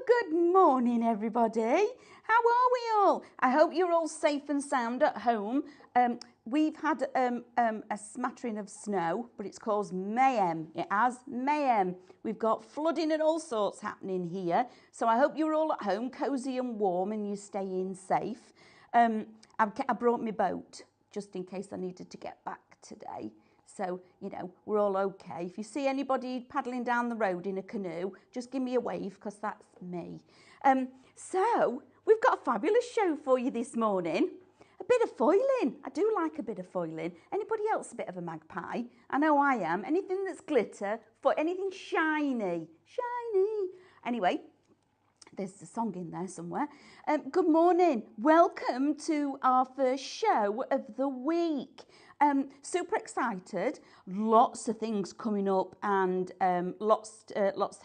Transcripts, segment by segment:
Good morning, everybody. How are we all? I hope you're all safe and sound at home. We've had a smattering of snow, but it's caused mayhem. It has mayhem. We've got flooding and all sorts happening here. So I hope you're all at home, cosy and warm, and you're staying safe. I brought my boat just in case I needed to get back today. So, you know, we're all okay. If you see anybody paddling down the road in a canoe, just give me a wave, because that's me. So, we've got a fabulous show for you this morning. A bit of foiling. I do like a bit of foiling. Anybody else a bit of a magpie? I know I am. Anything that's glitter, anything shiny. Shiny. Anyway, there's a song in there somewhere. Good morning. Welcome to our first show of the week. Super excited. Lots of things coming up and lots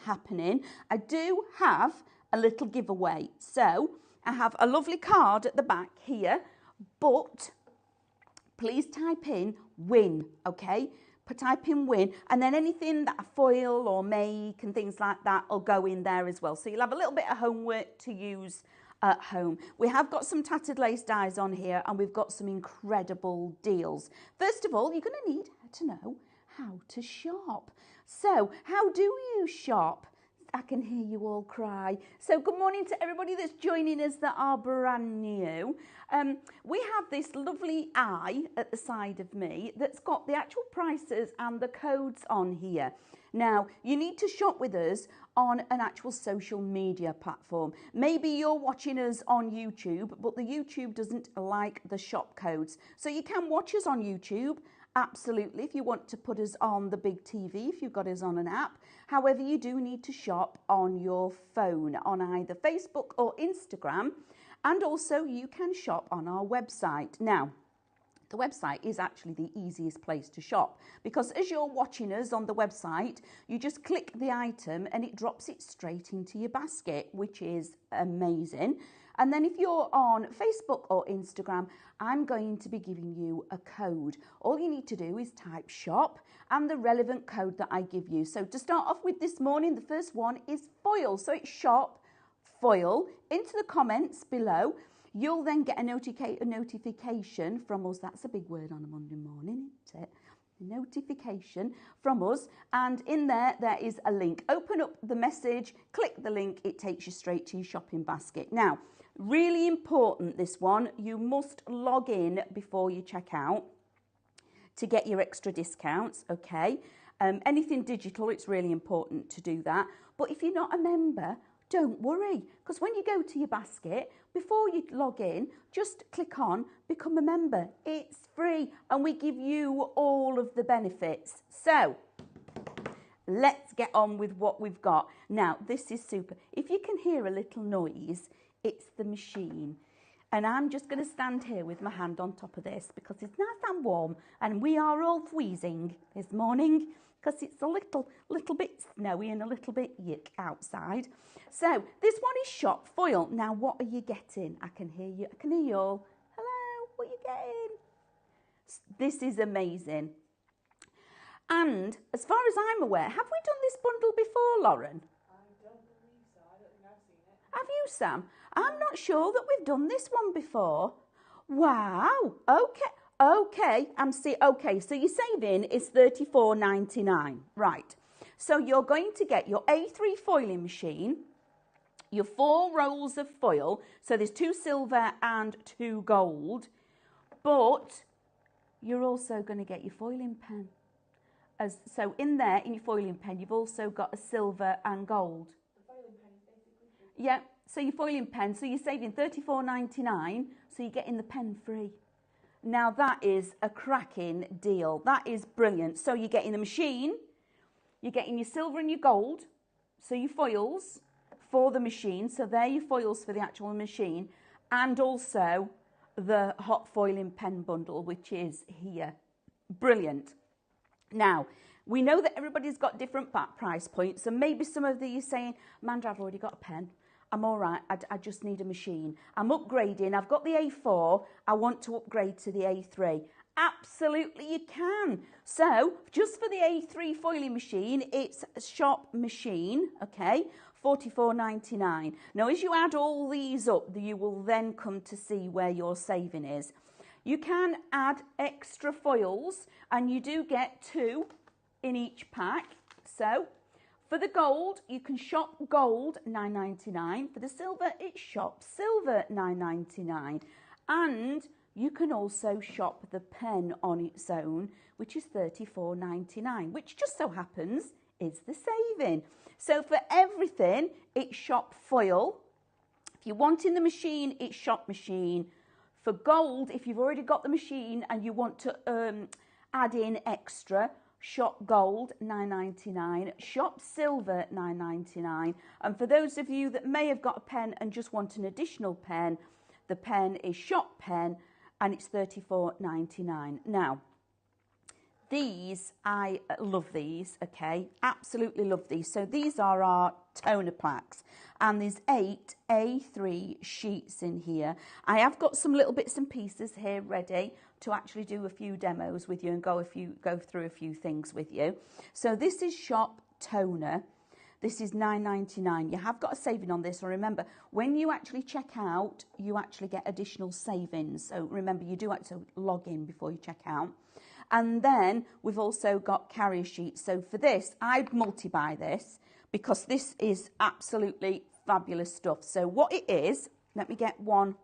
happening. I do have a little giveaway. So I have a lovely card at the back here, but please type in win, okay? Type in win, and then anything that I foil or make and things like that will go in there as well. So you'll have a little bit of homework to use at home. We have got some tattered lace dies on here, and we've got some incredible deals. First of all, you're going to need to know how to shop. So how do you shop? I can hear you all cry. So good morning to everybody that's joining us that are brand new. We have this lovely eye at the side of me that's got the actual prices and the codes on here. Now, you need to shop with us on an actual social media platform. Maybe you're watching us on YouTube, but the YouTube doesn't like the shop codes. So you can watch us on YouTube. Absolutely, if you want to put us on the big TV, if you've got us on an app. However, you do need to shop on your phone, on either Facebook or Instagram. And also you can shop on our website. Now, the website is actually the easiest place to shop, because as you're watching us on the website, you just click the item and it drops it straight into your basket, which is amazing. And then if you're on Facebook or Instagram, I'm going to be giving you a code. All you need to do is type shop and the relevant code that I give you. So to start off with this morning, the first one is foil. So it's shop foil. Into the comments below, you'll then get a notification from us. That's a big word on a Monday morning, isn't it? Notification from us, and in there is a link. Open up the message, click the link, it takes you straight to your shopping basket. Now, really important, this one, you must log in before you check out to get your extra discounts, okay? Anything digital, it's really important to do that. But if you're not a member, don't worry, because when you go to your basket, before you log in, just click on become a member. It's free and we give you all of the benefits. So let's get on with what we've got. Now, this is super. If you can hear a little noise, it's the machine. And I'm just going to stand here with my hand on top of this because it's nice and warm, and we are all freezing this morning because it's a little bit snowy and a little bit yuck outside. So this one is shop foil. Now, what are you getting? I can hear you. I can hear you all. Hello, what are you getting? This is amazing. And as far as I'm aware, have we done this bundle before, Lauren? I don't believe so. I don't think I've seen it. Have you, Sam? I'm not sure that we've done this one before. Wow. Okay. Okay, so your saving is $34.99. Right. So you're going to get your A3 foiling machine, your 4 rolls of foil. So there's 2 silver and 2 gold. But you're also going to get your foiling pen. So in there, in your foiling pen, you've also got a silver and gold. The foiling pen is basically free. Yeah, so your foiling pen, so you're saving $34.99, so you're getting the pen free. Now that is a cracking deal. That is brilliant. So you're getting the machine, you're getting your silver and your gold, so your foils for the machine, so they're your foils for the actual machine, and also the hot foiling pen bundle, which is here. Brilliant. Now, we know that everybody's got different price points, and maybe some of you are saying, Amanda, I've already got a pen. I'm all right, I just need a machine. I'm upgrading, I've got the A4, I want to upgrade to the A3. Absolutely you can. So just for the A3 foiling machine, it's a shop machine, okay, $44.99. Now as you add all these up, you will then come to see where your saving is. You can add extra foils, and you do get 2 in each pack. So for the gold, you can shop gold $9.99. For the silver, it's shop silver $9.99. And you can also shop the pen on its own, which is $34.99, which just so happens is the saving. So for everything, it's shop foil. If you want in the machine, it's shop machine. For gold, if you've already got the machine and you want to add in extra, shop gold $9.99, shop silver $9.99. And for those of you that may have got a pen and just want an additional pen, the pen is shop pen and it's $34.99. Now, these, I love these, okay? Absolutely love these. So these are our toner plaques, and there's 8 A3 sheets in here. I have got some little bits and pieces here ready to actually do a few demos with you and go through a few things with you. So this is shop toner. This is $9.99. You have got a saving on this. So remember, when you actually check out, you actually get additional savings. So remember, you do have to log in before you check out. And then we've also got carrier sheets. So for this, I'd multi-buy this because this is absolutely fabulous stuff. So what it is, let me get one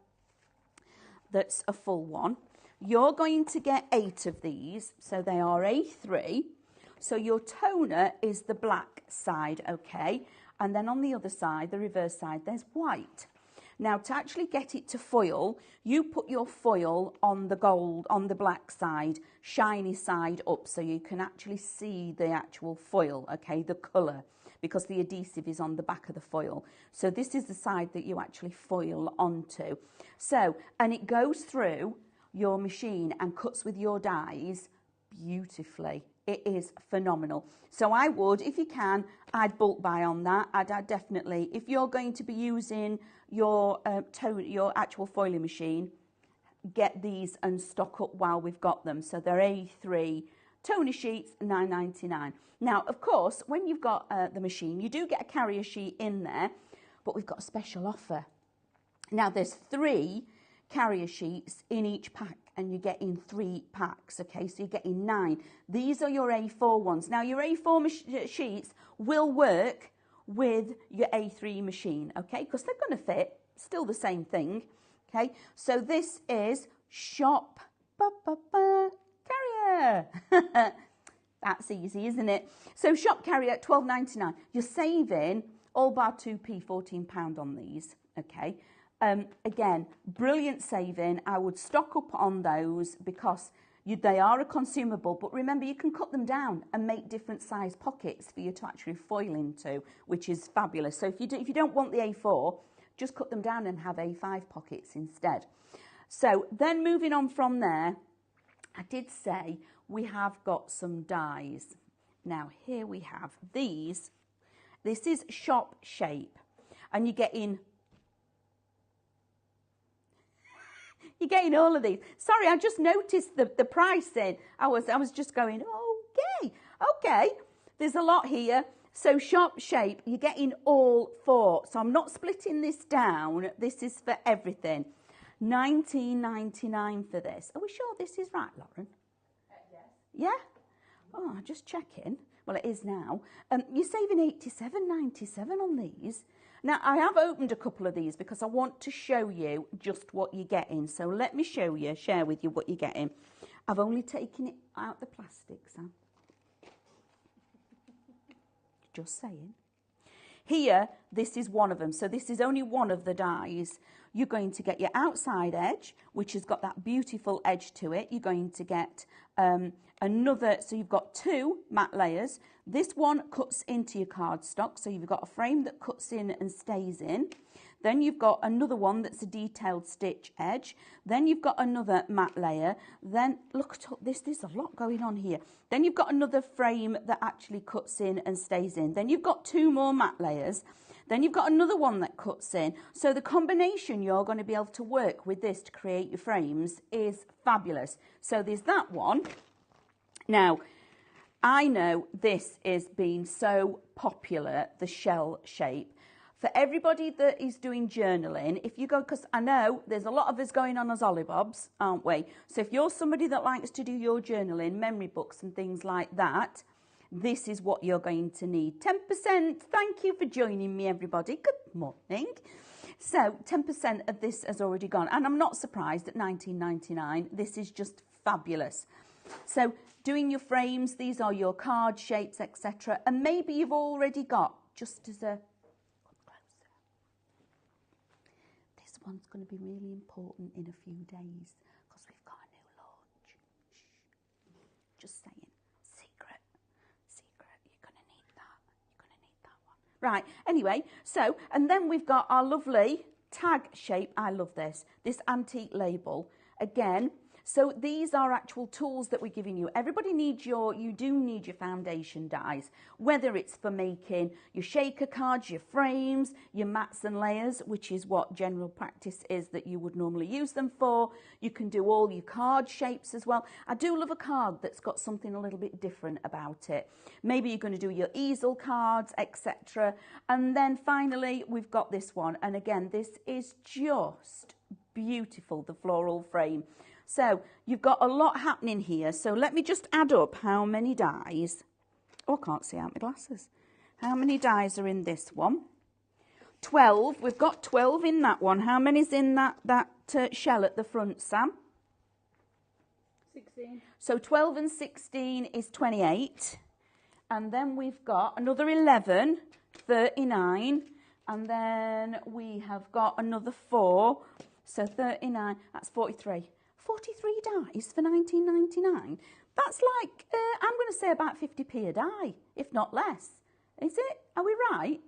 that's a full one. You're going to get 8 of these. So they are A3. So your toner is the black side, okay? And then on the other side, the reverse side, there's white. Now, to actually get it to foil, you put your foil on the gold, on the black side, shiny side up, so you can actually see the actual foil, okay, the colour, because the adhesive is on the back of the foil. So this is the side that you actually foil onto. So, and it goes through your machine and cuts with your dies beautifully. It is phenomenal. So I would, if you can, I'd bulk buy on that. I'd definitely, if you're going to be using your your actual foiling machine, get these and stock up while we've got them. So they're A3 toner sheets, $9.99. Now, of course, when you've got the machine, you do get a carrier sheet in there, but we've got a special offer. Now, there's 3 carrier sheets in each pack, and you get in 3 packs, okay? So you're getting 9. These are your A4 ones. Now, your A4 sheets will work with your A3 machine, okay? Because they're going to fit, still the same thing, okay? So this is shop carrier. That's easy, isn't it? So shop carrier at $12.99. You're saving all bar 2p, £14 on these, okay? Again, brilliant saving. I would stock up on those because they are a consumable, but remember, you can cut them down and make different size pockets for you to actually foil into, which is fabulous. So if you don't want the A4, just cut them down and have A5 pockets instead. So then moving on from there, I did say we have got some dies. Now here we have these. This is shop shape, and you're getting all of these. Sorry, I just noticed the pricing. I was just going, okay. There's a lot here. So shop shape, you're getting all 4. So I'm not splitting this down. This is for everything. $19.99 for this. Are we sure this is right, Lauren? Yes. Yeah? Oh, just checking. Well, it is now. You're saving $87.97 on these. Now, I have opened a couple of these because I want to show you just what you're getting. So let me share with you what you're getting. I've only taken it out the plastic, Sam. Just saying. Here, this is one of them. So this is only one of the dies. You're going to get your outside edge, which has got that beautiful edge to it. You're going to get another, so you've got 2 matte layers. This one cuts into your cardstock, so you've got a frame that cuts in and stays in. Then you've got another one that's a detailed stitch edge. Then you've got another matte layer. Then look at this, there's a lot going on here. Then you've got another frame that actually cuts in and stays in. Then you've got 2 more matte layers. Then you've got another one that cuts in. So the combination you're going to be able to work with this to create your frames is fabulous. So there's that one. Now, I know this is being so popular, the shell shape. For everybody that is doing journaling, if you go, because I know there's a lot of us going on as Ollibobs, aren't we? So if you're somebody that likes to do your journaling, memory books and things like that, this is what you're going to need. 10%, thank you for joining me, everybody. Good morning. So 10% of this has already gone. And I'm not surprised at $19.99. This is just fabulous. So doing your frames, these are your card shapes, etc. And maybe you've already got, just as a, this one's going to be really important in a few days because we've got a new launch. Shh. Just saying. Secret. You're going to need that. You're going to need that one. Right. Anyway, so, and then we've got our lovely tag shape. I love this. This antique label. Again, so these are actual tools that we're giving you. Everybody needs you do need your foundation dies, whether it's for making your shaker cards, your frames, your mats and layers, which is what general practice is that you would normally use them for. You can do all your card shapes as well. I do love a card that's got something a little bit different about it. Maybe you're going to do your easel cards, etc. And then finally, we've got this one. And again, this is just beautiful, the floral frame. So you've got a lot happening here. So let me just add up how many dies. Oh, I can't see out my glasses. How many dies are in this one? 12. We've got 12 in that one. How many's in that shell at the front, Sam? 16. So 12 and 16 is 28. And then we've got another 11, 39. And then we have got another 4. So 39, that's 43. 43 dies for $19.99. That's like, I'm going to say about 50p a die, if not less. Is it? Are we right?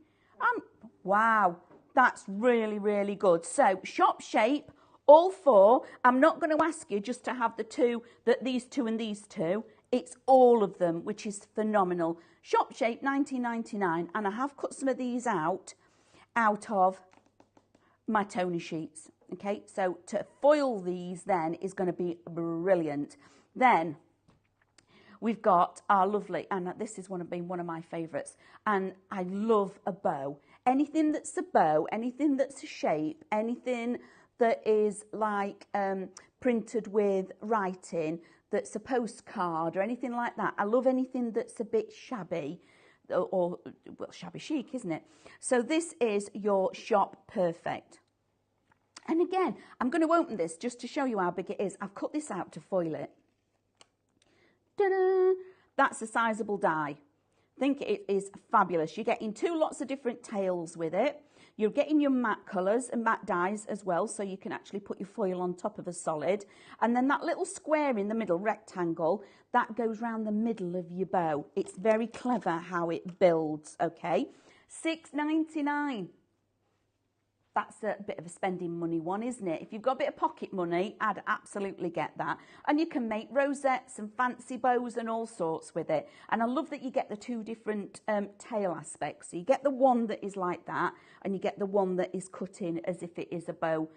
Wow, that's really, really good. So shop shape, all 4. I'm not going to ask you just to have the 2, these 2 and these 2. It's all of them, which is phenomenal. Shop shape, $19.99. And I have cut some of these out of my Tony sheets. Okay, so to foil these then is going to be brilliant. Then we've got our lovely, and this is one of my favourites, and I love a bow. Anything that's a bow, anything that's a shape, anything that is like printed with writing, that's a postcard or anything like that. I love anything that's a bit shabby, or well, shabby chic, isn't it? So this is your Shop Perfect. And again, I'm going to open this just to show you how big it is. I've cut this out to foil it. Ta-da! That's a sizable die. I think it is fabulous. You're getting 2 lots of different tails with it. You're getting your matte colours and matte dies as well, so you can actually put your foil on top of a solid. And then that little square in the middle, rectangle, that goes round the middle of your bow. It's very clever how it builds, okay? $6.99. That's a bit of a spending money one, isn't it? If you've got a bit of pocket money, I'd absolutely get that. And you can make rosettes and fancy bows and all sorts with it. And I love that you get the 2 different tail aspects. So you get the one that is like that, and you get the one that is cut in as if it is a bow,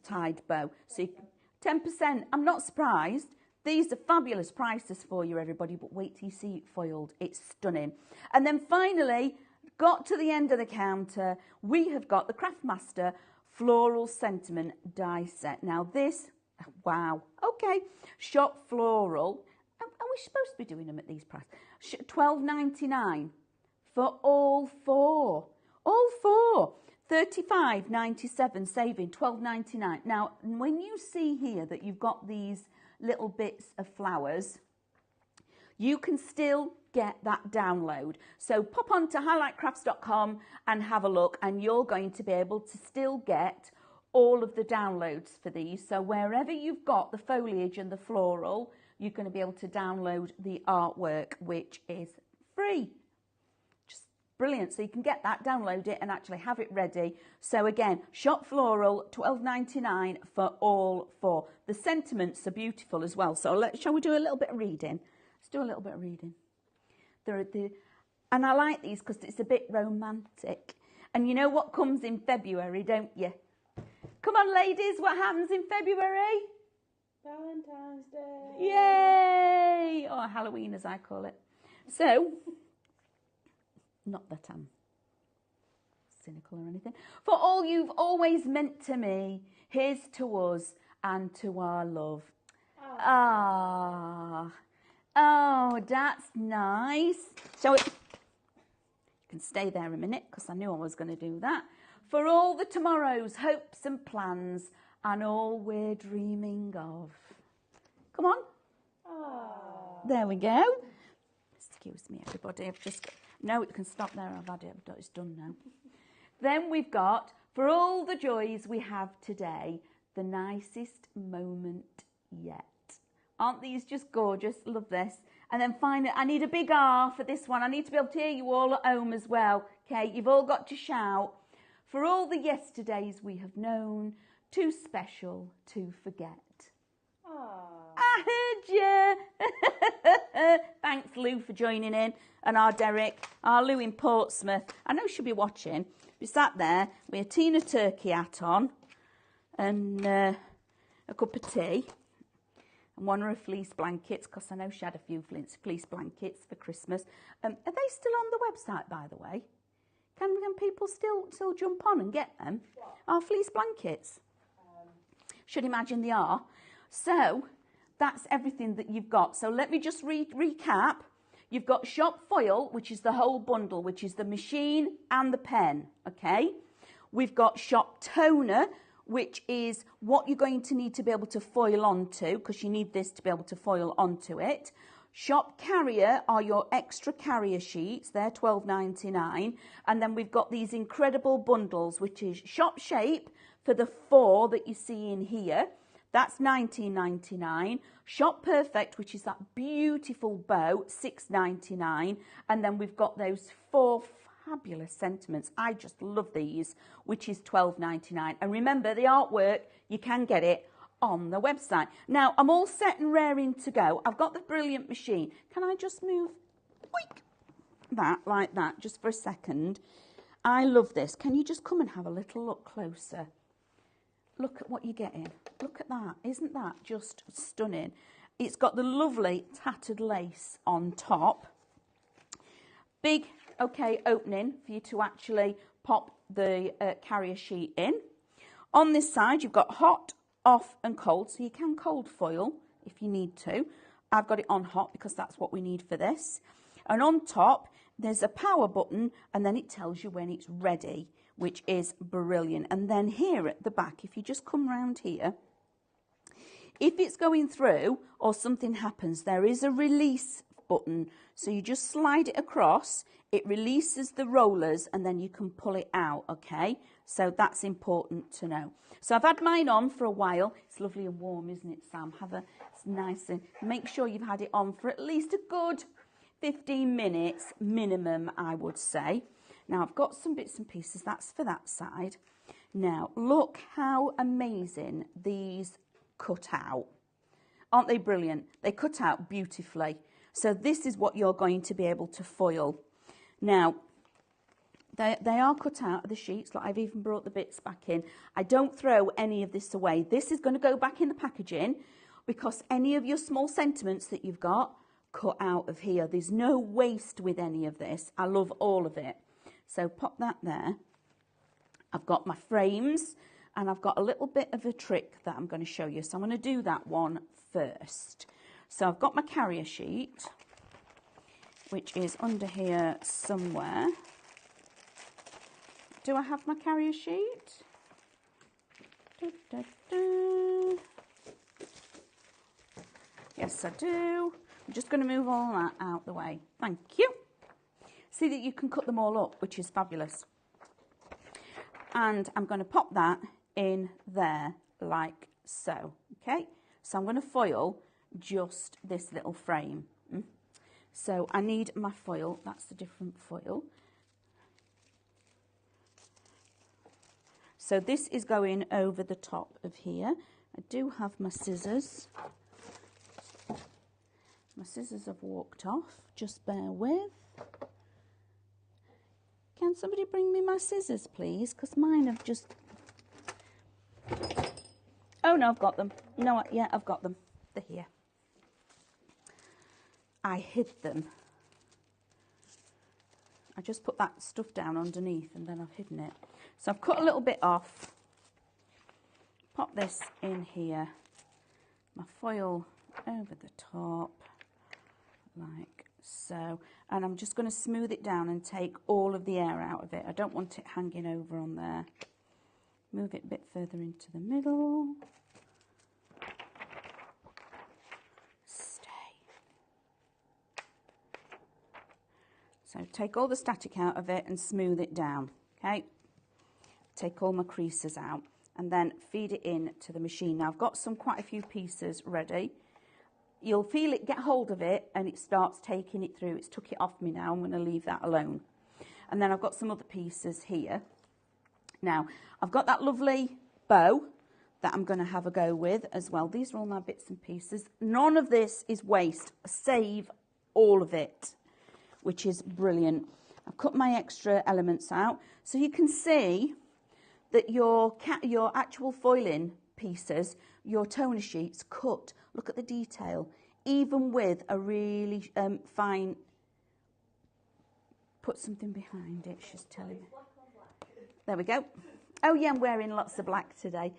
tied bow. So 10%, I'm not surprised. These are fabulous prices for you, everybody, but wait till you see it foiled. It's stunning. And then finally, got to the end of the counter, we have got the Craftmaster Floral Sentiment die set. Now this, wow, okay, Shop Floral. Are we supposed to be doing them at these prices? $12.99 for all 4. All 4. $35.97 saving, $12.99. Now, when you see here that you've got these little bits of flowers, you can still get that download. So pop on to highlightcrafts.com and have a look, and you're going to be able to still get all of the downloads for these. So wherever you've got the foliage and the floral, you're going to be able to download the artwork, which is free. Just brilliant. So you can get that, download it, and actually have it ready. So again, Shop Floral, $12.99 for all 4. The sentiments are beautiful as well. So shall we do a little bit of reading? Let's do a little bit of reading. And I like these because it's a bit romantic. And you know what comes in February, don't you? Come on, ladies, what happens in February? Valentine's Day. Yay! Or Halloween, as I call it. So, not that I'm cynical or anything. For all you've always meant to me, here's to us and to our love. Ah. Oh, that's nice. So you can stay there a minute because I knew I was going to do that. For all the tomorrows, hopes and plans and all we're dreaming of. Come on. Aww. There we go. Excuse me, everybody. I've just... No, it can stop there. I've had it. It's done now. Then we've got, for all the joys we have today, the nicest moment yet. Aren't these just gorgeous? Love this. And then finally, I need a big R for this one. I need to be able to hear you all at home as well. Okay, you've all got to shout. For all the yesterdays we have known, too special to forget. Aww. I heard you. Thanks, Lou, for joining in. And our Derek, our Lou in Portsmouth. I know she'll be watching. We sat there with a Tina turkey hat on and a cup of tea and one of her fleece blankets, because I know she had a few fleece blankets for Christmas. Are they still on the website, by the way? Can people still jump on and get them? What? Our fleece blankets. Should imagine they are. So that's everything that you've got. So let me just recap. You've got shop foil, which is the whole bundle, which is the machine and the pen, okay? We've got shop toner, which is what you're going to need to be able to foil onto, because you need this to be able to foil onto it. Shop carrier are your extra carrier sheets. They're $12.99. And then we've got these incredible bundles, which is shop shape for the 4 that you see in here. That's $19.99. Shop Perfect, which is that beautiful bow, $6.99. And then we've got those 4 fabulous sentiments. I just love these, which is $12.99. And remember, the artwork, you can get it on the website. Now, I'm all set and raring to go. I've got the brilliant machine. Can I just move that like that just for a second? I love this. Can you just come and have a little look closer? Look at what you're getting. Look at that. Isn't that just stunning? It's got the lovely tattered lace on top. Big, okay, opening for you to actually pop the carrier sheet in. On this side, you've got hot, off and cold, so you can cold foil if you need to. I've got it on hot because that's what we need for this. And on top, there's a power button, and then it tells you when it's ready, which is brilliant. And then here at the back, if you just come round here, if it's going through or something happens, there is a release button. So you just slide it across, it releases the rollers, and then you can pull it out, okay? So that's important to know. So I've had mine on for a while. It's lovely and warm, isn't it, Sam? It's nice, and make sure you've had it on for at least a good 15 minutes minimum, I would say. Now I've got some bits and pieces, that's for that side. Now look how amazing these cut out. Aren't they brilliant? They cut out beautifully. So this is what you're going to be able to foil. Now, they are cut out of the sheets. Like, I've even brought the bits back in. I don't throw any of this away. This is going to go back in the packaging because any of your small sentiments that you've got, cut out of here. There's no waste with any of this. I love all of it. So pop that there. I've got my frames and I've got a little bit of a trick that I'm going to show you. So I'm going to do that one first. So I've got my carrier sheet, which is under here somewhere. Do I have my carrier sheet? Da, da, da. Yes, I do. I'm just going to move all that out the way. Thank you. See that you can cut them all up, which is fabulous. And I'm going to pop that in there like so. Okay, so I'm going to foil just this little frame. So I need my foil. That's the different foil. So this is going over the top of here. I do have my scissors. My scissors have walked off. Just bear with. Can somebody bring me my scissors, please? Because mine have just... Oh, no, I've got them. No, yeah, I've got them. They're here. I hid them. I just put that stuff down underneath and then I've hidden it. So I've cut a little bit off. Pop this in here. My foil over the top, like so. And I'm just going to smooth it down and take all of the air out of it. I don't want it hanging over on there. Move it a bit further into the middle. Stay. So take all the static out of it and smooth it down, okay? Take all my creases out and then feed it in to the machine. Now I've got quite a few pieces ready. You'll feel it get hold of it and it starts taking it through. It's took it off me now. I'm going to leave that alone. And then I've got some other pieces here. Now, I've got that lovely bow that I'm going to have a go with as well. These are all my bits and pieces. None of this is waste. Save all of it, which is brilliant. I've cut my extra elements out. So you can see that your actual foiling pieces, your toner sheets cut. Look at the detail. Even with a really fine... Put something behind it, she's telling me. There we go. Oh yeah, I'm wearing lots of black today.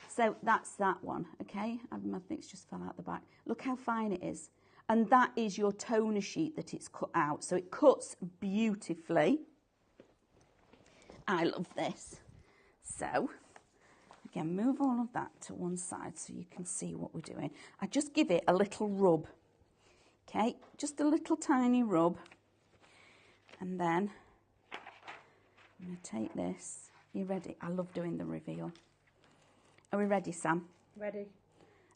So that's that one, okay? I think it's just fell out the back. Look how fine it is. And that is your toner sheet that it's cut out. So it cuts beautifully. I love this. So, again, move all of that to one side so you can see what we're doing. I just give it a little rub, okay? Just a little tiny rub. And then I'm going to take this. Are you ready? I love doing the reveal. Are we ready, Sam? Ready.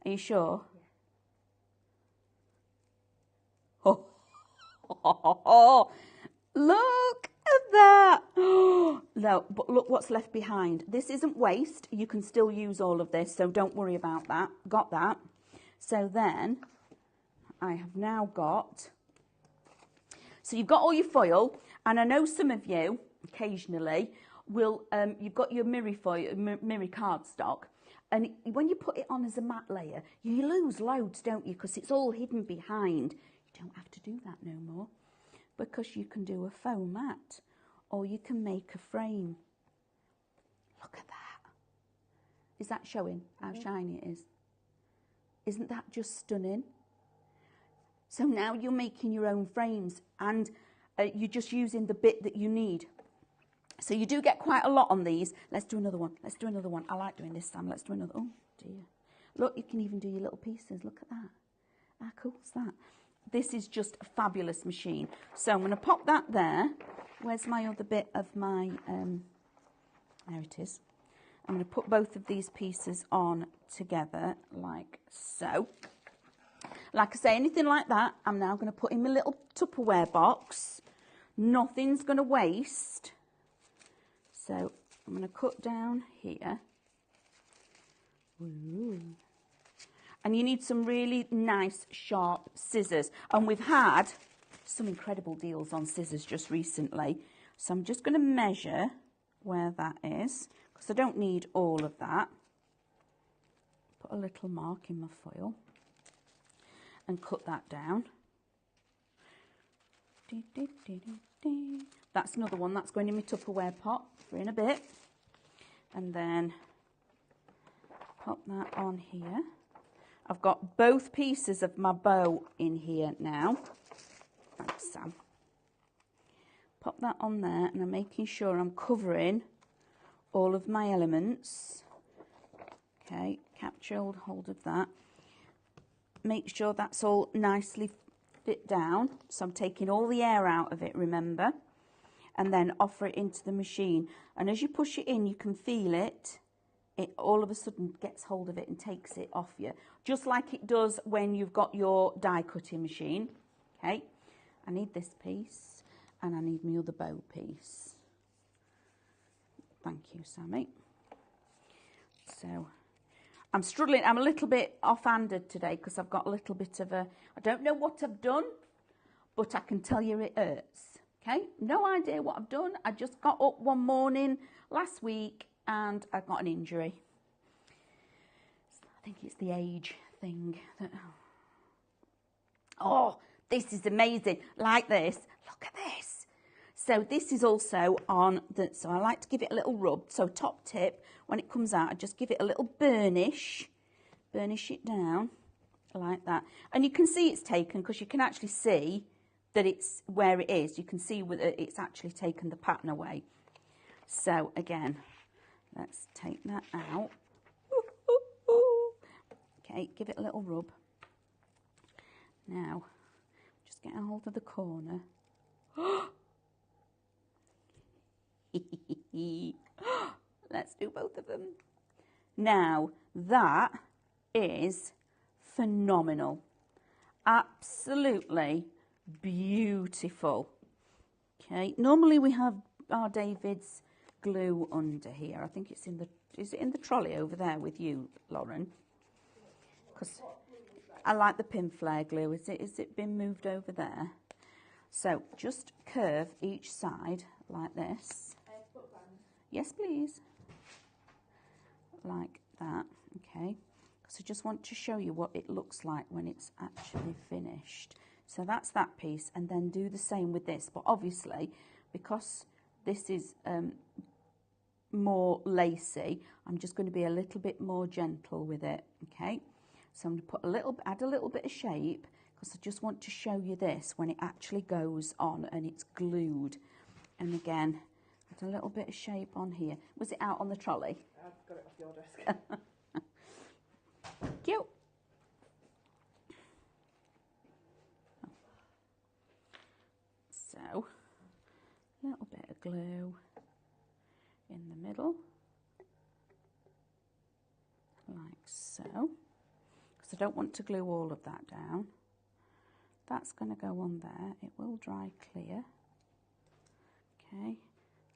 Are you sure? Yeah. Oh, look at that. No, but look what's left behind. This isn't waste. You can still use all of this, so don't worry about that. Got that. So then I have now got... So you've got all your foil, and I know some of you, occasionally, will, you've got your mirror foil, mirror cardstock, and when you put it on as a matte layer, you lose loads, don't you? Because it's all hidden behind. You don't have to do that no more, because you can do a faux matte, or you can make a frame. Look at that. Is that showing how shiny it is? Isn't that just stunning? So now you're making your own frames and you're just using the bit that you need. So you do get quite a lot on these. Let's do another one. Let's do another one. I like doing this, Sam. Let's do another. Oh, dear. Look, you can even do your little pieces. Look at that. How cool is that? This is just a fabulous machine. So I'm going to pop that there. Where's my other bit of my... there it is. I'm going to put both of these pieces on together like so. Like I say, anything like that, I'm now going to put in my little Tupperware box. Nothing's going to waste. So I'm going to cut down here. Ooh. And you need some really nice, sharp scissors. And we've had some incredible deals on scissors just recently. So I'm just going to measure where that is, because I don't need all of that. Put a little mark in my foil. And cut that down. That's another one that's going in my Tupperware pot for in a bit. And then pop that on here. I've got both pieces of my bow in here now. Thanks, Sam. Pop that on there, and I'm making sure I'm covering all of my elements. Okay, capture hold of that. Make sure that's all nicely fit down. So I'm taking all the air out of it, remember, and then offer it into the machine. And as you push it in, you can feel it. It all of a sudden gets hold of it and takes it off you, just like it does when you've got your die cutting machine. Okay, I need this piece and I need my other bow piece. Thank you, Sammy. So I'm struggling. I'm a little bit off-handed today because I've got a little bit of a... I don't know what I've done, but I can tell you it hurts. Okay, no idea what I've done. I just got up one morning last week and I got an injury. I think it's the age thing. Oh, this is amazing. Like this. Look at this. So this is also on the, so I like to give it a little rub. So top tip, when it comes out, I just give it a little burnish. Burnish it down like that. And you can see it's taken because you can actually see that it's where it is. You can see whether it's actually taken the pattern away. So again, let's take that out. Okay, give it a little rub. Now, just get a hold of the corner. Let's do both of them. Now, that is phenomenal. Absolutely beautiful. Okay, normally we have our David's glue under here. I think it's in the, is it in the trolley over there with you, Lauren? Because I like the pin flare glue. Is it been moved over there? So just curve each side like this. Yes, please. Like that, okay. So I just want to show you what it looks like when it's actually finished. So that's that piece, and then do the same with this. But obviously, because this is more lacy, I'm just going to be a little bit more gentle with it, okay. So I'm going to put a little, add a little bit of shape, because I just want to show you this when it actually goes on and it's glued. And again, add a little bit of shape on here. Was it out on the trolley? I've got it off your desk. Cute. So, a little bit of glue in the middle, like so. Because I don't want to glue all of that down. That's going to go on there. It will dry clear. Okay,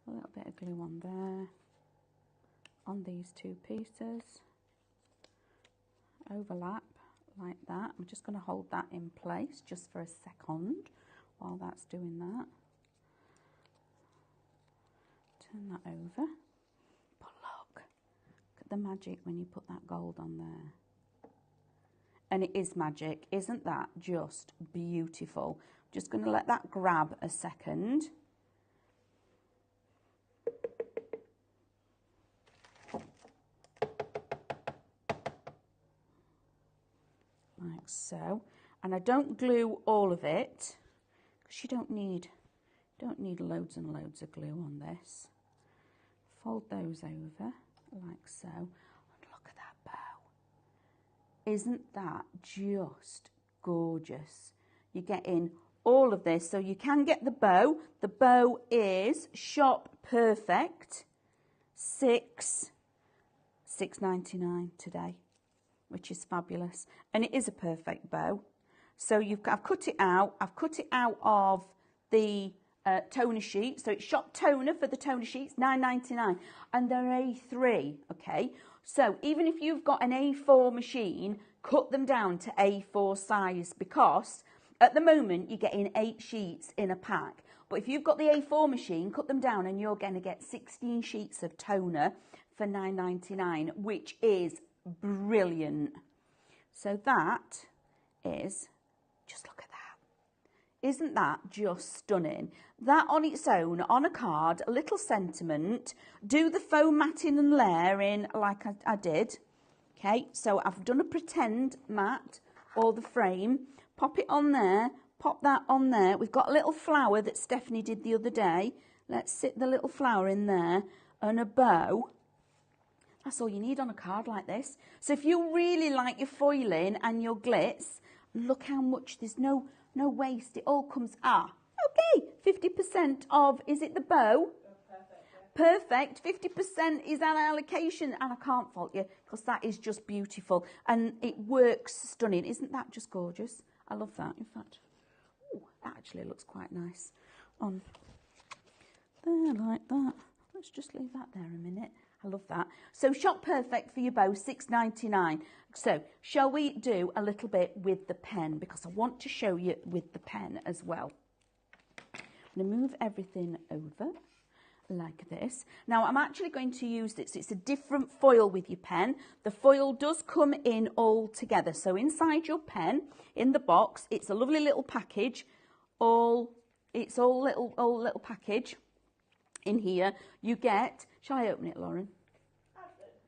a little bit of glue on there, on these two pieces. Overlap like that. I'm just going to hold that in place just for a second while that's doing that. Turn that over. But look at the magic when you put that gold on there. And it is magic. Isn't that just beautiful? Just going to let that grab a second. Like so. And I don't glue all of it because you don't need loads and loads of glue on this. Fold those over like so. And look at that bow. Isn't that just gorgeous? You're getting all of this, so you can get the bow. The bow is Shop Perfect, $6.99 today, which is fabulous, and it is a perfect bow. So I've cut it out. I've cut it out of the toner sheet. So it's Shop Toner for the toner sheets, $9.99, and they're A3. Okay. So even if you've got an A4 machine, cut them down to A4 size, because at the moment you're getting 8 sheets in a pack. But if you've got the A4 machine, cut them down and you're going to get 16 sheets of toner for $9.99, which is brilliant. So that is, just look at that. Isn't that just stunning? That on its own, on a card, a little sentiment. Do the faux matting and layering like I did. Okay, so I've done a pretend mat or the frame. Pop it on there, pop that on there. We've got a little flower that Stephanie did the other day. Let's sit the little flower in there, and a bow. That's all you need on a card like this. So if you really like your foiling and your glitz, look how much, there's no waste. It all comes, okay, 50% of, is it the bow? Perfect. 50% is our allocation, and I can't fault you because that is just beautiful and it works stunning. Isn't that just gorgeous? I love that. In fact, ooh, that actually looks quite nice on there like that. Let's just leave that there a minute. I love that. So Shop Perfect for your bow, $6.99. So shall we do a little bit with the pen, because I want to show you with the pen as well. I'm going to move everything over like this. Now I'm actually going to use this. It's a different foil with your pen. The foil does come in all together. So inside your pen, in the box, it's a lovely little package. It's all little package. In here, you get. Shall I open it, Lauren?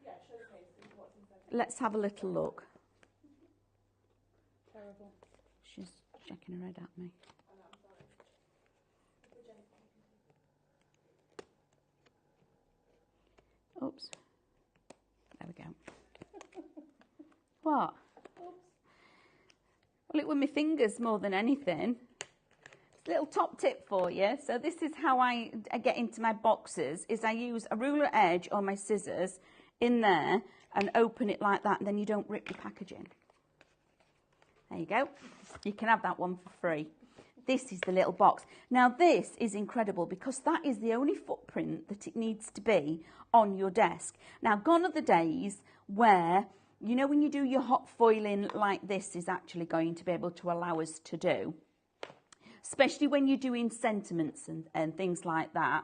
Yeah, showcase what's inside. Let's have a little look. Terrible. She's shaking her head at me. Oh, no, I'm sorry. Oops. There we go. What? Oops. Well, it was my fingers more than anything. It's a little top tip for you. So this is how I get into my boxes, is I use a ruler edge or my scissors in there and open it like that, and then you don't rip your packaging. There you go. You can have that one for free. This is the little box. Now this is incredible because that is the only footprint that it needs to be on your desk. Now gone are the days where, you know, when you do your hot foiling like this is actually going to be able to allow us to do, especially when you're doing sentiments and things like that.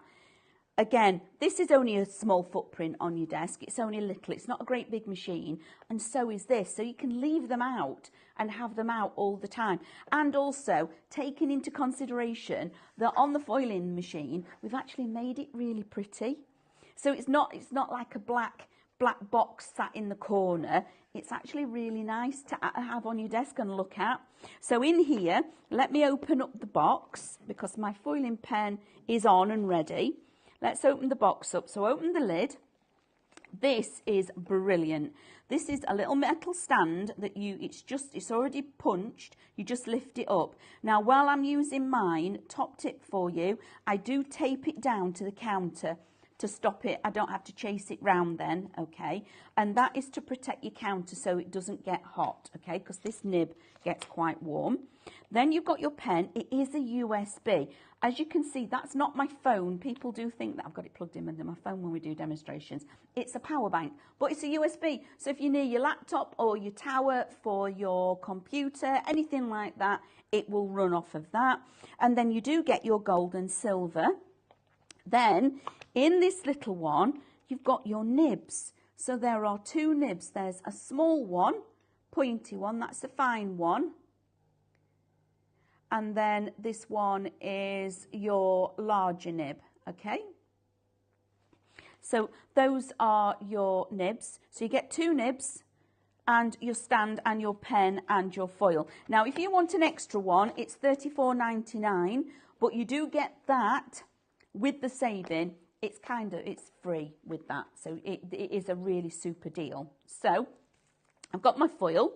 Again, this is only a small footprint on your desk. It's only little. It's not a great big machine. And so is this. So you can leave them out and have them out all the time. And also, taking into consideration that on the foiling machine, we've actually made it really pretty. So it's not like a black box sat in the corner. It's actually really nice to have on your desk and look at. So in here, let me open up the box because my foiling pen is on and ready. Let's open the box up. So open the lid. This is brilliant. This is a little metal stand that it's already punched. You just lift it up. Now, while I'm using mine, top tip for you, I do tape it down to the counter to stop it. I don't have to chase it round then, okay? And that is to protect your counter so it doesn't get hot, okay? Because this nib gets quite warm. Then you've got your pen. It is a USB. As you can see, that's not my phone. People do think that I've got it plugged in with my phone when we do demonstrations. It's a power bank, but it's a USB. So if you're near your laptop or your tower for your computer, anything like that, it will run off of that. And then you do get your gold and silver. Then in this little one, you've got your nibs. So there are two nibs. There's a small one, pointy one, that's a fine one. And then this one is your larger nib, okay? So those are your nibs. So you get two nibs and your stand and your pen and your foil. Now, if you want an extra one, it's $34.99, but you do get that with the saving. It's free with that. So it is a really super deal. So I've got my foil,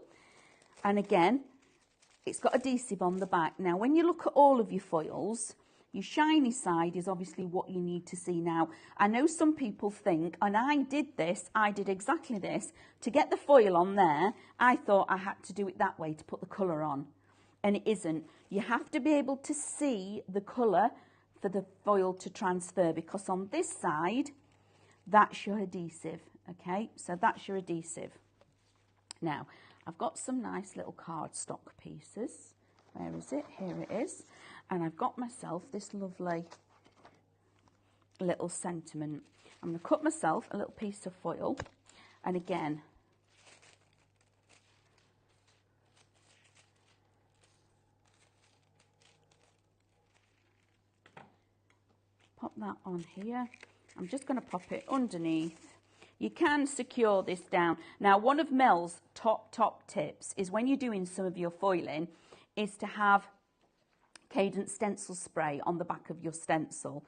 and again, it's got adhesive on the back. Now, when you look at all of your foils, your shiny side is obviously what you need to see. Now, I know some people think, and I did exactly this, to get the foil on there, I thought I had to do it that way to put the colour on. And it isn't. You have to be able to see the colour for the foil to transfer, because on this side, that's your adhesive, okay? So that's your adhesive. Now, I've got some nice little cardstock pieces. Where is it? Here it is. And I've got myself this lovely little sentiment. I'm going to cut myself a little piece of foil. And again, pop that on here. I'm just going to pop it underneath. You can secure this down. Now, one of Mel's top tips is when you're doing some of your foiling is to have Cadence stencil spray on the back of your stencil,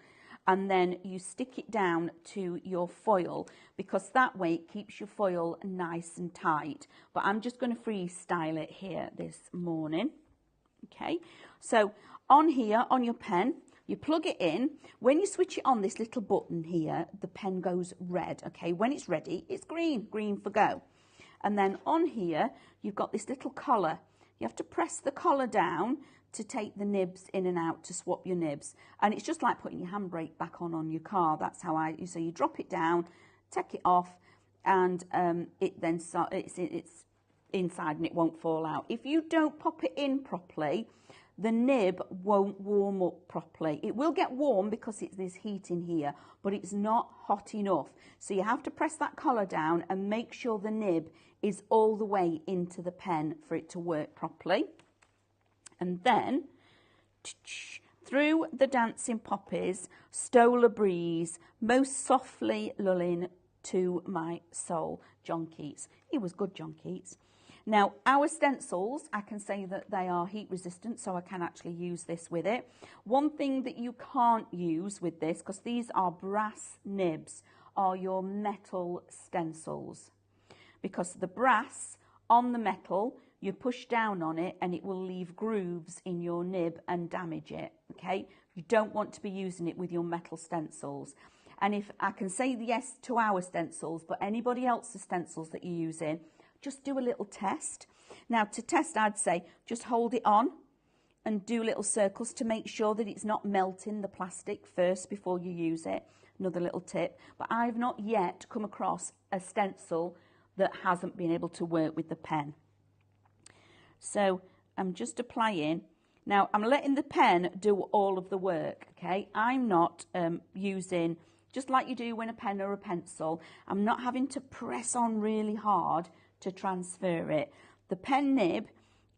and then you stick it down to your foil, because that way it keeps your foil nice and tight. But I'm just going to freestyle it here this morning. Okay, so on here, on your pen, you plug it in. When you switch it on, this little button here, the pen goes red, okay? When it's ready, it's green for go. And then on here, you've got this little collar. You have to press the collar down to take the nibs in and out, to swap your nibs. And it's just like putting your handbrake back on your car. That's how so you drop it down, take it off, and it's inside and it won't fall out. If you don't pop it in properly, the nib won't warm up properly. It will get warm because it's this heat in here, but it's not hot enough. So you have to press that collar down and make sure the nib is all the way into the pen for it to work properly. And then through the dancing poppies stole a breeze, most softly lulling to my soul. John Keats. He was good, John Keats. Now, our stencils, I can say that they are heat resistant, so I can actually use this with it. One thing that you can't use with this, because these are brass nibs, are your metal stencils. Because the brass on the metal, you push down on it and it will leave grooves in your nib and damage it, okay? You don't want to be using it with your metal stencils. And if I can say yes to our stencils, but anybody else's stencils that you're using, just do a little test. Now, to test, I'd say just hold it on and do little circles to make sure that it's not melting the plastic first before you use it. Another little tip. But I've not yet come across a stencil that hasn't been able to work with the pen. So I'm just applying. Now, I'm letting the pen do all of the work, okay? I'm not using, just like you do when a pen or a pencil, I'm not having to press on really hard to transfer it. The pen nib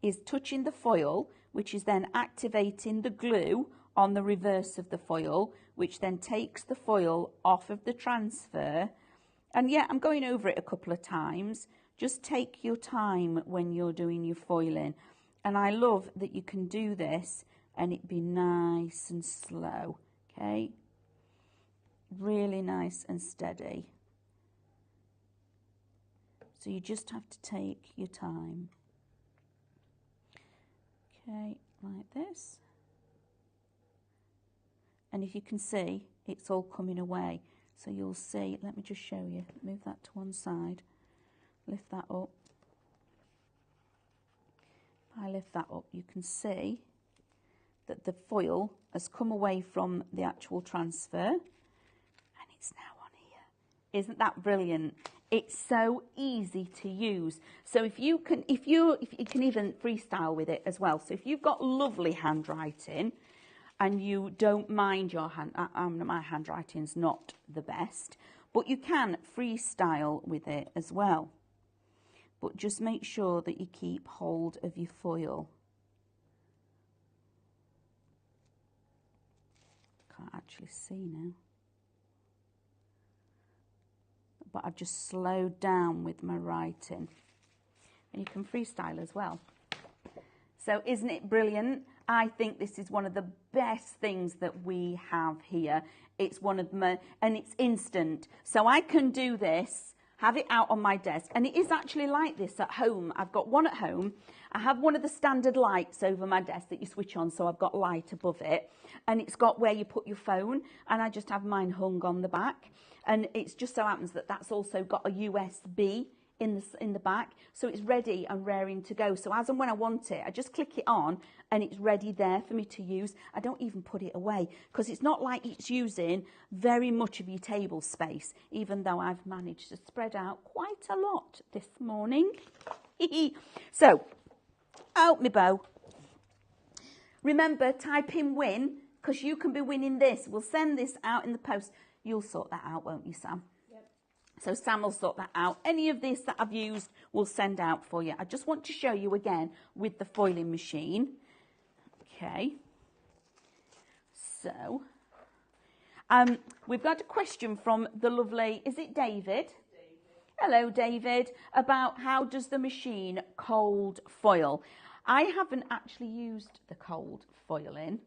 is touching the foil, which is then activating the glue on the reverse of the foil, which then takes the foil off of the transfer. And yeah, I'm going over it a couple of times. Just take your time when you're doing your foiling. And I love that you can do this and it be nice and slow, okay? Really nice and steady. So you just have to take your time. Okay, like this. And if you can see, it's all coming away. So you'll see, let me just show you. Move that to one side. Lift that up. If I lift that up, you can see that the foil has come away from the actual transfer. And it's now on here. Isn't that brilliant? It's so easy to use. So if you can even freestyle with it as well. So if you've got lovely handwriting and you don't mind your my handwriting's not the best, but you can freestyle with it as well. But just make sure that you keep hold of your foil. Can't actually see now. But I've just slowed down with my writing. And you can freestyle as well. So isn't it brilliant? I think this is one of the best things that we have here. It's one of my, and it's instant. So I can do this, have it out on my desk. And it is actually like this at home. I've got one at home. I have one of the standard lights over my desk that you switch on, so I've got light above it. And it's got where you put your phone, and I just have mine hung on the back. And it just so happens that that's also got a USB in the back, so it's ready and raring to go. So as and when I want it, I just click it on and it's ready there for me to use. I don't even put it away because it's not like it's using very much of your table space, even though I've managed to spread out quite a lot this morning. So, out my bow. Remember, type in win, because you can be winning this. We'll send this out in the post. You'll sort that out, won't you, Sam? Yep. So Sam will sort that out. Any of this that I've used, we'll send out for you. I just want to show you again with the foiling machine. Okay. So, we've got a question from the lovely, is it David? Hello, David, about how does the machine cold foil? I haven't actually used the cold foiling.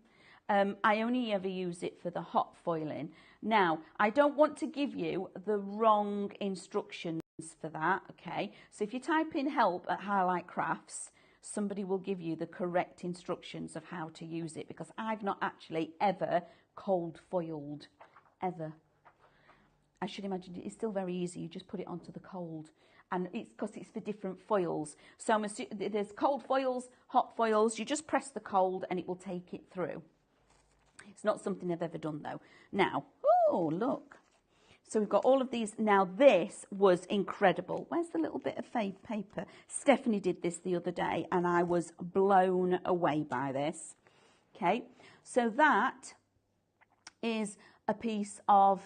I only ever use it for the hot foiling. Now, I don't want to give you the wrong instructions for that, okay? So if you type in help at Highlight Crafts, somebody will give you the correct instructions of how to use it, because I've not actually ever cold foiled, ever. I should imagine it's still very easy. You just put it onto the cold, and it's because it's for different foils. So I'm assuming there's cold foils, hot foils. You just press the cold and it will take it through. It's not something I've ever done though. Now, oh look. So we've got all of these. Now this was incredible. Where's the little bit of fade paper? Stephanie did this the other day and I was blown away by this. Okay, so that is a piece of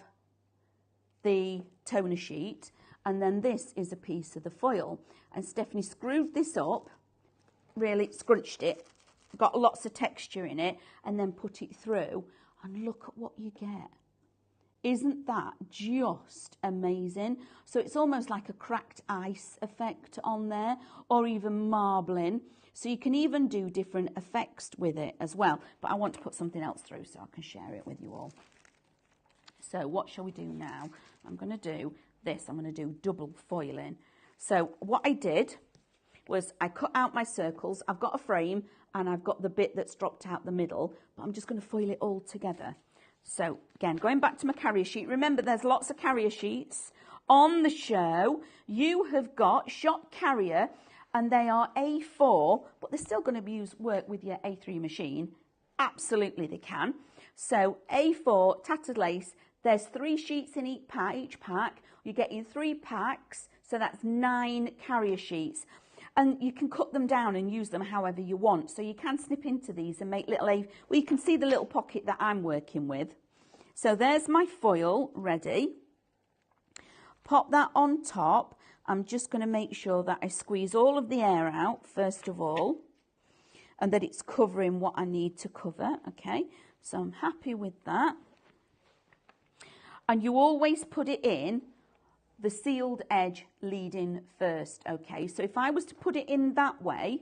the toner sheet, and then this is a piece of the foil. And Stephanie screwed this up, really scrunched it, got lots of texture in it, and then put it through, and look at what you get. Isn't that just amazing? So it's almost like a cracked ice effect on there, or even marbling. So you can even do different effects with it as well. But I want to put something else through so I can share it with you all. So what shall we do now? I'm going to do this. I'm going to do double foiling. So what I did was I cut out my circles. I've got a frame and I've got the bit that's dropped out the middle, but I'm just going to foil it all together. So again, going back to my carrier sheet, remember there's lots of carrier sheets on the show. You have got shop carrier and they are A4, but they're still going to work with your A3 machine. Absolutely they can. So A4 tattered lace, there's 3 sheets in each pack. You're getting 3 packs, so that's 9 carrier sheets. And you can cut them down and use them however you want. So you can snip into these and make little, well, you can see the little pocket that I'm working with. So there's my foil ready. Pop that on top. I'm just going to make sure that I squeeze all of the air out first of all, and that it's covering what I need to cover. Okay, so I'm happy with that. And you always put it in the sealed edge leading first. Okay, so if I was to put it in that way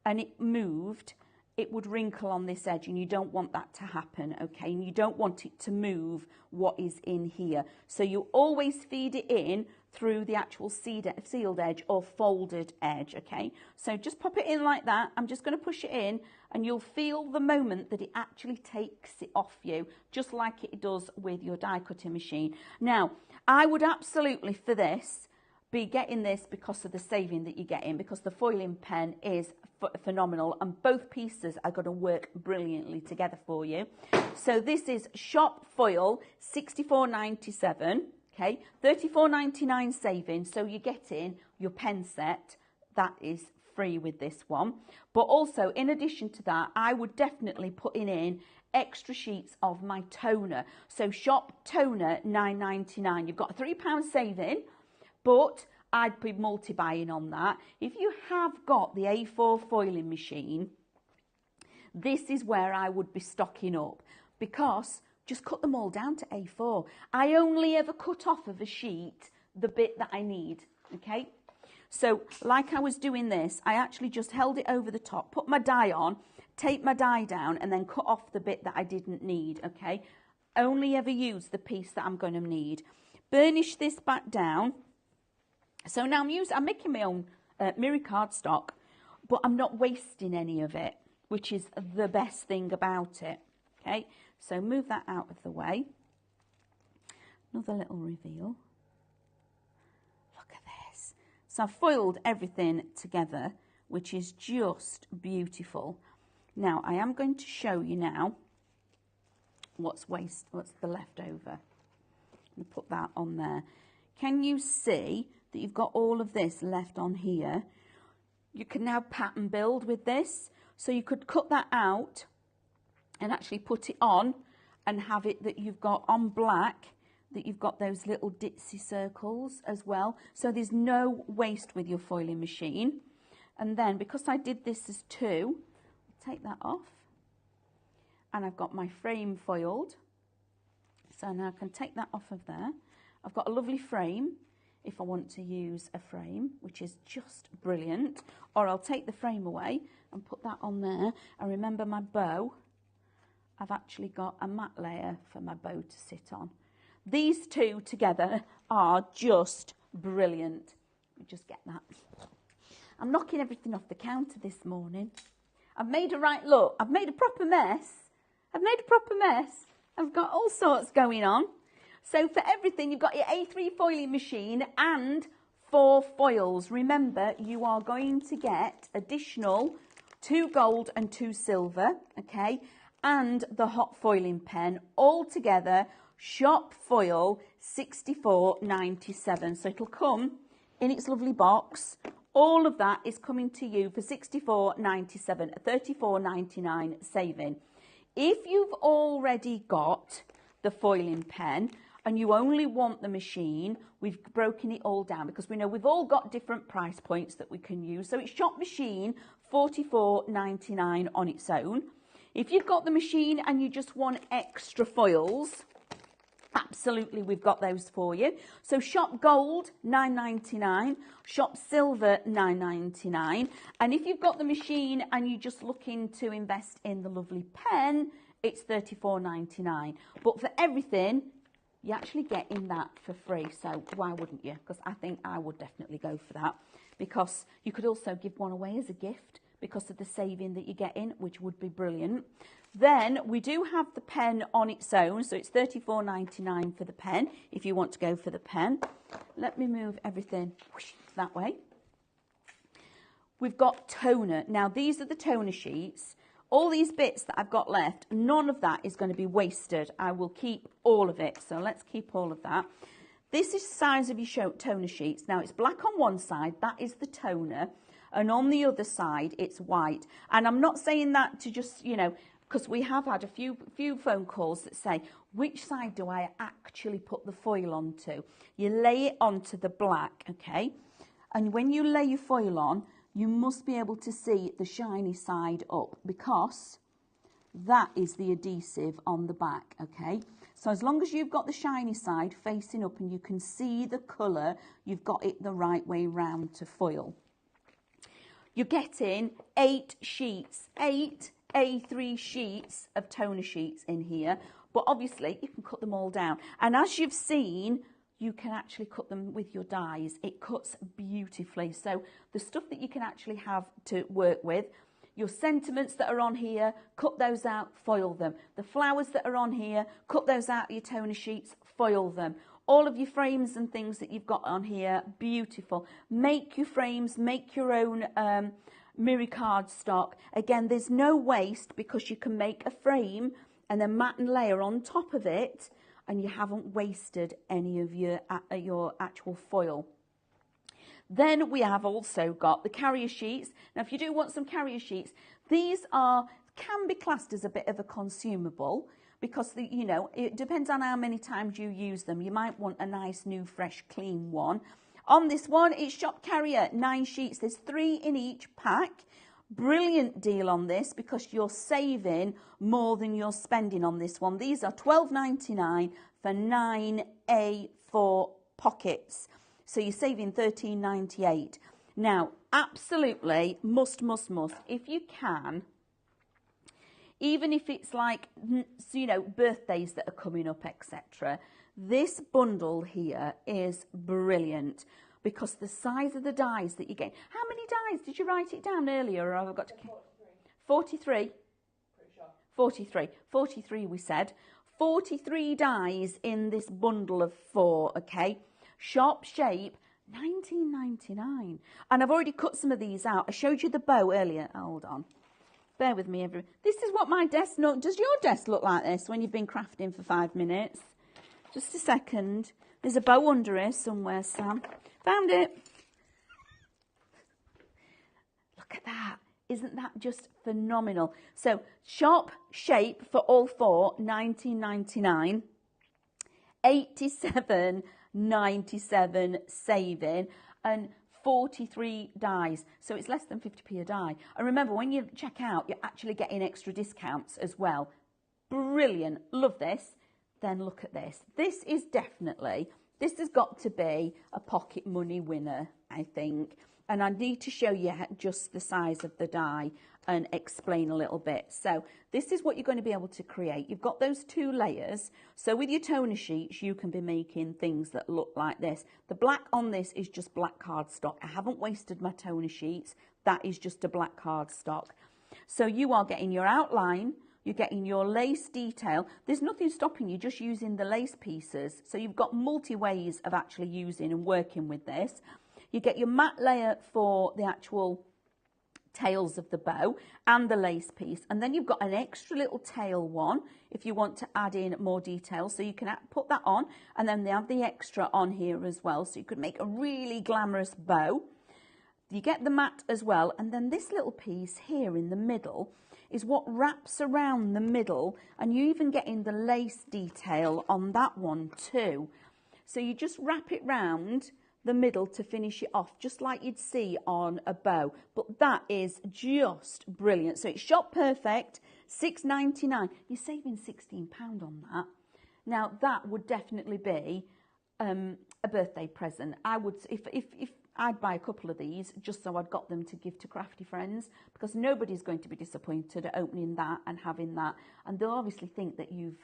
and it moved, it would wrinkle on this edge, and you don't want that to happen. Okay, and you don't want it to move what is in here. So you always feed it in through the actual sealed edge or folded edge. Okay, so just pop it in like that. I'm just going to push it in, and you'll feel the moment that it actually takes it off you, just like it does with your die cutting machine. Now, I would absolutely for this be getting this because of the saving that you're getting, because the foiling pen is phenomenal and both pieces are going to work brilliantly together for you. So this is shop foil, $64.97, okay, $34.99 saving. So you're getting your pen set that is free with this one. But also in addition to that, I would definitely put in extra sheets of my toner. So shop toner $9.99. You've got a £3 saving, but I'd be multi-buying on that. If you have got the A4 foiling machine, this is where I would be stocking up, because just cut them all down to A4. I only ever cut off of a sheet the bit that I need, okay? So like I was doing this, I actually just held it over the top, put my die on, tape my die down, and then cut off the bit that I didn't need, okay? Only ever use the piece that I'm going to need. Burnish this back down. So now I'm making my own mirror cardstock, but I'm not wasting any of it, which is the best thing about it. Okay, so move that out of the way. Another little reveal. Look at this. So I've foiled everything together, which is just beautiful. Now I am going to show you now what's the leftover. I'm going to put that on there. Can you see that you've got all of this left on here? You can now pattern build with this. So you could cut that out and actually put it on and have it that you've got on black, that you've got those little ditzy circles as well. So there's no waste with your foiling machine. And then because I did this as 2, I'll take that off. And I've got my frame foiled. So now I can take that off of there. I've got a lovely frame if I want to use a frame, which is just brilliant. Or I'll take the frame away and put that on there. And remember my bow, I've actually got a matte layer for my bow to sit on. These two together are just brilliant. Let me just get that. I'm knocking everything off the counter this morning. I've made a look, I've made a proper mess. I've got all sorts going on. So for everything, you've got your A3 foiling machine and 4 foils. Remember, you are going to get additional 2 gold and 2 silver, okay? And the hot foiling pen. All together, shop foil, $64.97. So it'll come in its lovely box, All of that is coming to you for $64.97, a $34.99 saving. If you've already got the foiling pen and you only want the machine, we've broken it all down because we know we've all got different price points that we can use. So it's shop machine, $44.99 on its own. If you've got the machine and you just want extra foils, absolutely, we've got those for you. So shop gold, $9.99, shop silver, $9.99. And if you've got the machine and you're just looking to invest in the lovely pen, it's $34.99. But for everything, you're actually getting that for free. So why wouldn't you? Because I think I would definitely go for that, because you could also give one away as a gift because of the saving that you're getting, which would be brilliant. Then we do have the pen on its own, so it's $34.99 for the pen if you want to go for the pen. Let me move everything that way. We've got toner. Now these are the toner sheets. All these bits that I've got left, none of that is going to be wasted. I will keep all of it, so let's keep all of that. This is the size of your toner sheets. Now it's black on one side, that is the toner, and on the other side it's white. And I'm not saying that to just, you know, because we have had a few phone calls that say, which side do I actually put the foil onto? You lay it onto the black, okay? And when you lay your foil on, you must be able to see the shiny side up, because that is the adhesive on the back, okay? So as long as you've got the shiny side facing up and you can see the colour, you've got it the right way round to foil. You're getting 8 sheets, 8 A3 sheets of toner sheets in here, but obviously you can cut them all down. And as you've seen, you can actually cut them with your dies. It cuts beautifully. So the stuff that you can actually have to work with, your sentiments that are on here, cut those out, foil them. The flowers that are on here, cut those out of your toner sheets, foil them. All of your frames and things that you've got on here, beautiful. Make your frames, make your own mirror card stock. Again, there's no waste, because you can make a frame and then mat and layer on top of it, and you haven't wasted any of your actual foil. Then we have also got the carrier sheets. Now, if you do want some carrier sheets, these can be classed as a bit of a consumable, because you know, it depends on how many times you use them. You might want a nice, new, fresh, clean one. On this one, it's shop carrier, 9 sheets. There's 3 in each pack. Brilliant deal on this, because you're saving more than you're spending on this one. These are $12.99 for 9 A4 pockets. So you're saving $13.98. Now, absolutely must. If you can, even if it's like, you know, birthdays that are coming up, etc., this bundle here is brilliant, because the size of the dies that you get. How many dies? Did you write it down earlier, or have I got to... 43? 43. 43 we said. 43 dies in this bundle of 4, okay? Sharp shape, $19.99. And I've already cut some of these out. I showed you the bow earlier. Hold on. Bear with me, everyone. This is what my desk looks. Does your desk look like this when you've been crafting for 5 minutes? Just a second. There's a bow under here somewhere, Sam. Found it. Look at that. Isn't that just phenomenal? So, sharp shape for all 4, $19.99. $87.97 saving, and 43 dies, so it's less than 50p a die. And remember, when you check out, you're actually getting extra discounts as well. Brilliant. Love this. Then look at this. This is definitely, this has got to be a pocket money winner, I think. And I need to show you just the size of the die and explain a little bit. So this is what you're going to be able to create. You've got those 2 layers. So with your toner sheets, you can be making things that look like this. The black on this is just black cardstock. I haven't wasted my toner sheets. That is just a black cardstock. So you are getting your outline. You're getting your lace detail. There's nothing stopping you just using the lace pieces. So you've got multi ways of actually using and working with this. You get your matte layer for the actual tails of the bow and the lace piece, and then you've got an extra little tail one if you want to add in more detail, so you can put that on, and then they have the extra on here as well, so you could make a really glamorous bow. You get the mat as well, and then this little piece here in the middle is what wraps around the middle, and you even get in the lace detail on that one too. So you just wrap it round the middle to finish it off, just like you'd see on a bow. But that is just brilliant. So it's shop perfect, £6.99. You're saving £16 on that. Now that would definitely be a birthday present. I would, if I'd buy a couple of these just so I'd got them to give to crafty friends, because nobody's going to be disappointed at opening that and having that, and they'll obviously think that you've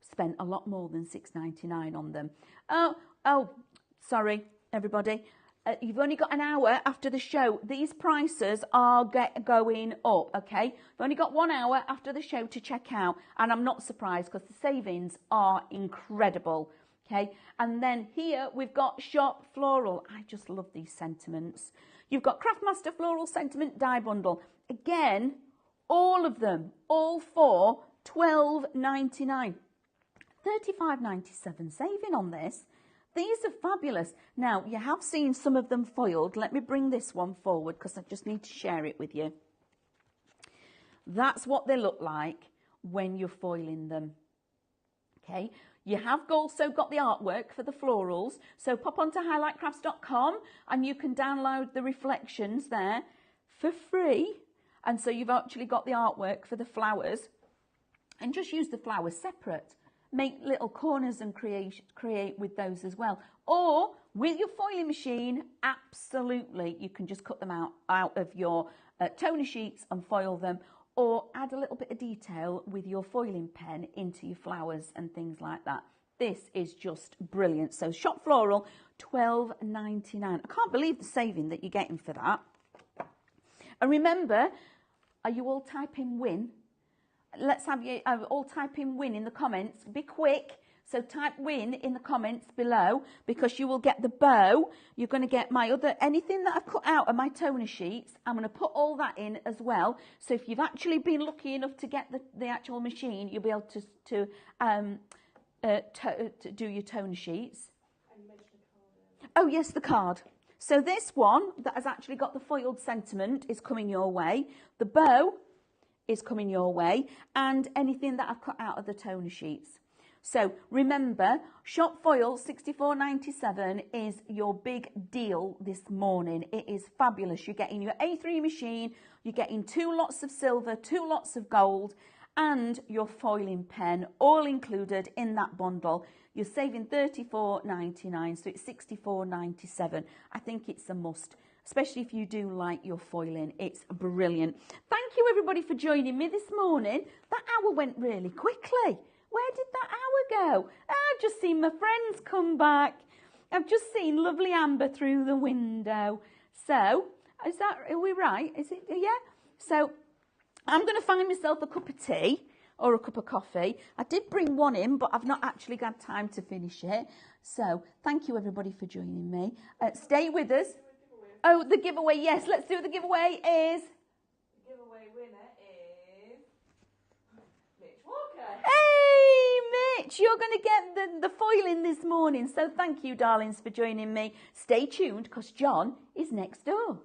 spent a lot more than £6.99 on them. Oh, sorry everybody, you've only got an hour after the show. These prices are going up, okay? You've only got 1 hour after the show to check out, and I'm not surprised because the savings are incredible. Okay, and then here we've got Shop Floral. I just love these sentiments. You've got Craftmaster Floral Sentiment Die Bundle. Again, all of them, all for £12.99. £35.97 saving on this. These are fabulous. Now, you have seen some of them foiled. Let me bring this one forward because I just need to share it with you. That's what they look like when you're foiling them. Okay. You have also got the artwork for the florals. So pop onto highlightcrafts.com and you can download the reflections there for free. And so you've actually got the artwork for the flowers, and just use the flowers separate. Make little corners and create with those as well. Or with your foiling machine, absolutely, you can just cut them out of your toner sheets and foil them. Or add a little bit of detail with your foiling pen into your flowers and things like that. This is just brilliant. So Shop Floral, £12.99. I can't believe the saving that you're getting for that. And remember, are you all typing win? Let's have you all type in win in the comments. Be quick. So type win in the comments below, because you will get the bow. You're going to get my anything that I've cut out of my toner sheets. I'm going to put all that in as well. So if you've actually been lucky enough to get the actual machine, you'll be able to do your toner sheets. And you mentioned the card. Oh yes, the card. So this one that has actually got the foiled sentiment is coming your way. The bow is coming your way, and anything that I've cut out of the toner sheets. So remember, Shop Foil $64.97 is your big deal this morning. It is fabulous. You're getting your A3 machine, you're getting 2 lots of silver, 2 lots of gold, and your foiling pen, all included in that bundle. You're saving $34.99, so it's $64.97. I think it's a must, especially if you do like your foiling. It's brilliant. Thank you everybody for joining me this morning. That hour went really quickly. Where did that hour go? I've just seen my friends come back. I've just seen lovely Amber through the window. So, are we right? Is it, yeah? So, I'm going to find myself a cup of tea or a cup of coffee. I did bring one in, but I've not actually got time to finish it. So, thank you everybody for joining me. Stay with us. Oh, the giveaway, yes. Let's do the giveaway is... The giveaway winner is Mitch Walker. Hey, Mitch, you're going to get the foiling this morning. So thank you, darlings, for joining me. Stay tuned, because John is next door.